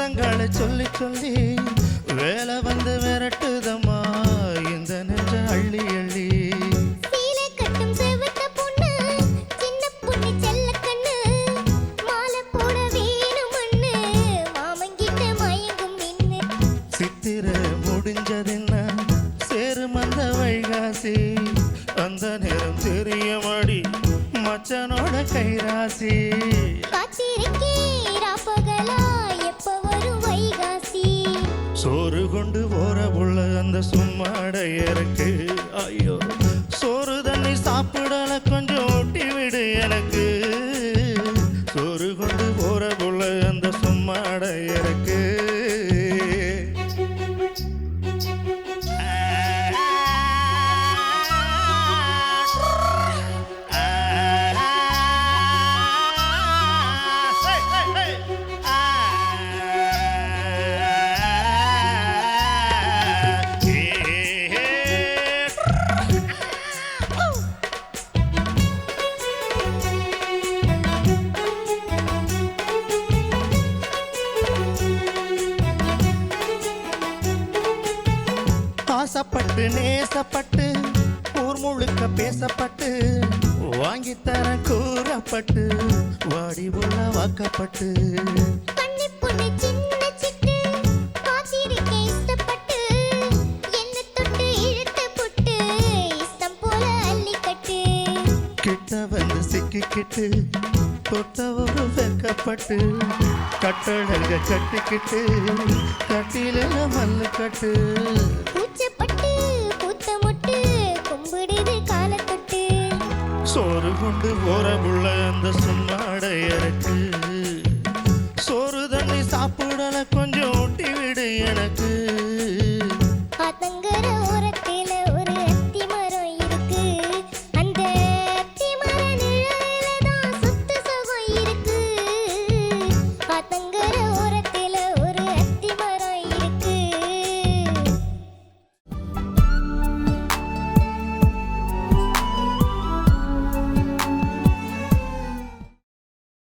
அர்த்தங்களை சொல்லி சொல்லி வேலை வந்து விரட்டுதம்மா இந்த நெஞ்ச அள்ளி அள்ளி. சீலை கட்டும் செவத்த பொண்ணு சின்ன பொண்ணு செல்ல கண்ணு மாலை போட வேணும்னு மாமங்கிட்ட மயங்கும் நின்னு. சித்திர முடிஞ்சதென்ன சேரு மந்த வைகாசி அந்த நேரம் தெரிய மாடி மச்சனோட கைராசி. சோறு கொண்டு போற புள்ள அந்த சும்மாட இருக்கு. ஐயோ சோறு தண்ணி சாப்பிடல கொஞ்சம் ஊட்டி விடு எனக்கு. சோறு கொண்டு போற புள்ள அந்த சும்மாட இருக்கு. ஆசைப்பட்டு நேசப்பட்டு ஊர் முழுக்க பேசப்பட்டு வாங்கித்தர கூறப்பட்டு வாடி உள்ள வாக்கப்பட்டு கிட்ட வந்து சிக்கிக்கிட்டு தொட்டவரு வெக்கப்பட்டு கட்டழக கட்டிக்கிட்டு கட்டில மல்லு கட்டு. சோறு கொண்டு போற புள்ள அந்த